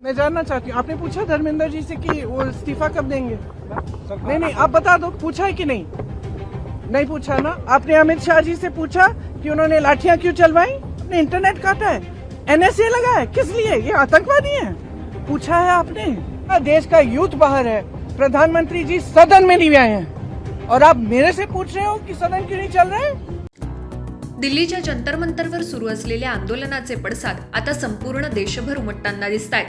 मैं जानना चाहती हूँ, आपने पूछा धर्मेंद्र जी से कि वो इस्तीफा कब देंगे? नहीं, आप बता दो, पूछा है कि नहीं? नहीं पूछा ना। आपने अमित शाह जी से पूछा कि उन्होंने लाठियां क्यों चलवाई? अपने इंटरनेट काटा है, NSA लगा है, किस लिए? ये आतंकवादी हैं? पूछा है आपने? देश का यूथ बाहर है, प्रधानमंत्री जी सदन में नहीं आए हैं और आप मेरे से पूछ रहे हो कि सदन क्यों नहीं चल रहा है? दिल्लीच्या जंतर मंतरवर सुरू असलेल्या आंदोलनाचे पडसाद आता संपूर्ण देशभर उमटताना दिसतायत।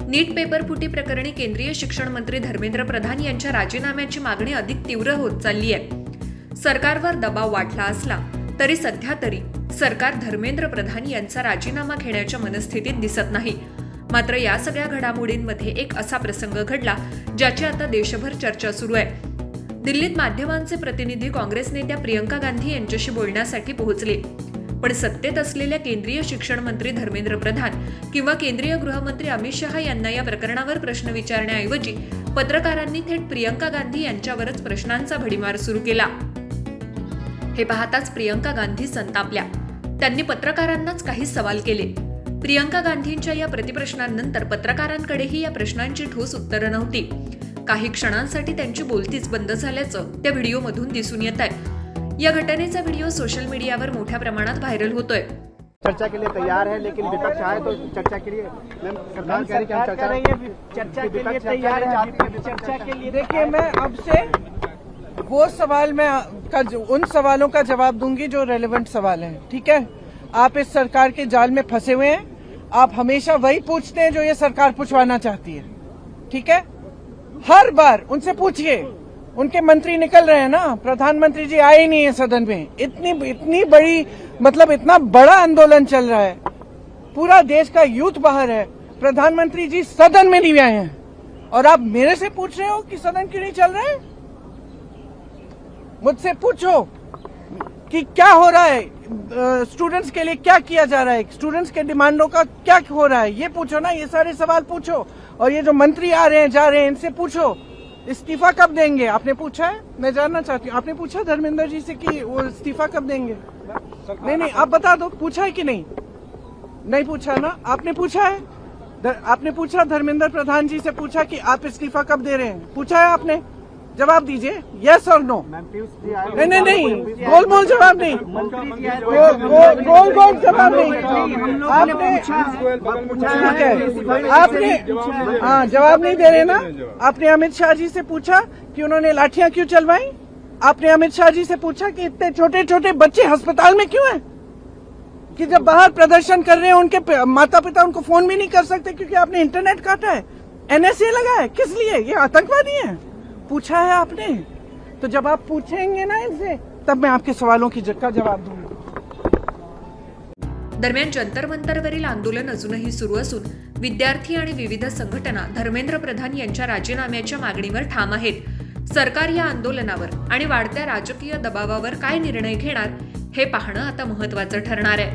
नीट पेपर फुटी प्रकरणी केंद्रीय शिक्षण मंत्री धर्मेंद्र प्रधान यांच्या राजीनाम्याची मागणी अधिक तीव्र होत चालली आहे। सरकारवर दबाव वाढला असला तरी सध्या तरी सरकार धर्मेंद्र प्रधान यांचा राजीनामा घेण्याच्या मनस्थितीत दिसत नाही। मात्र या सगळ्या घडामोडींमध्ये एक असा प्रसंग घडला ज्याची आता देशभर चर्चा सुरू आहे। दिल्लीत माध्यमांचे प्रतिनिधी काँग्रेस नेत्या प्रियंका गांधी यांच्याशी बोलण्यासाठी पोहोचले, पण सत्तेत असलेल्या केंद्रीय शिक्षण मंत्री धर्मेंद्र प्रधान किंवा केंद्रीय गृहमंत्री अमित शहा यांना या प्रकरणावर प्रश्न विचारण्याऐवजी पत्रकारांनी थेट प्रियंका गांधी यांच्यावरच प्रश्नांचा भडीमार सुरू केला। हे पाहताच प्रियंका गांधी संतापल्या। त्यांनी पत्रकारांनाच काही सवाल केले। प्रियंका गांधींच्या या प्रतिप्रश्नांनंतर पत्रकारांकडेही या प्रश्नांची ठोस उत्तरं नव्हती। काही क्षणांसाठी त्यांची बोलतीच बंद झाल्याचं त्या व्हिडिओमधून दिसून येत आहे। या घटनेचा व्हिडिओ सोशल मीडियावर मोठ्या प्रमाणात व्हायरल होतोय। चर्चा के लिए तैयार है, लेकिन विपक्ष आए तो चर्चा के लिए सरकार कह रही है कि हम चर्चा के लिए तैयार है। चर्चा के लिए देखिए, मैं अब से वो सवाल उन सवालों का जवाब दूंगी जो रेलेवेंट सवाल हैं, ठीक है? आप इस सरकार के जाल में फंसे हुए हैं। आप हमेशा वही पूछते हैं जो ये सरकार पूछवाना चाहती है, ठीक है? हर बार उनसे पूछिए। उनके मंत्री निकल रहे हैं ना, प्रधानमंत्री जी आए ही नहीं है सदन में। इतनी बड़ी, मतलब इतना बड़ा आंदोलन चल रहा है, पूरा देश का यूथ बाहर है, प्रधानमंत्री जी सदन में नहीं आए हैं और आप मेरे से पूछ रहे हो कि सदन क्यों नहीं चल रहा है? मुझसे पूछो कि क्या हो रहा है, स्टूडेंट्स के लिए क्या किया जा रहा है, स्टूडेंट्स के डिमांडों का क्या हो रहा है, ये पूछो ना। ये सारे सवाल पूछो। और ये जो मंत्री आ रहे हैं जा रहे हैं, इनसे पूछो इस्तीफा कब देंगे? आपने पूछा है? मैं जानना चाहती हूँ, आपने पूछा धर्मेंद्र जी से कि वो इस्तीफा कब देंगे? नहीं, आप बता दो, पूछा है कि नहीं? नहीं पूछा ना। आपने पूछा है? आपने पूछा धर्मेंद्र प्रधान जी से पूछा कि आप इस्तीफा कब दे रहे हैं? पूछा है आपने? जवाब दीजिए, यस और नो। नहीं, गोल जवाब नहीं, गोल जवाब नहीं। आपने हाँ जवाब नहीं दे रहे ना। आपने अमित शाह जी से पूछा कि उन्होंने लाठियां क्यों चलवाई? आपने अमित शाह जी से पूछा कि इतने छोटे छोटे बच्चे अस्पताल में क्यों हैं? कि जब बाहर प्रदर्शन कर रहे हैं उनके माता पिता उनको फोन भी नहीं कर सकते क्योंकि आपने इंटरनेट काटा है, NSA लगा है, किस लिए? ये आतंकवादी हैं? पूछा है आपने? तो जब आप पूछेंगे ना इनसे, तब मैं आपके सवालों का जवाब दूंगा। दरम्यान जंतर मंतरवरील आंदोलन अजूनही सुरू असून विद्यार्थी आणि विविध संघटना धर्मेंद्र प्रधान यांच्या राजीनाम्याच्या मागणीवर ठाम आहेत। सरकार या आंदोलनावर आणि वाढत्या राजकीय दबावावर काय निर्णय घेणार हे पाहणं आता महत्त्वाचं ठरणार आहे।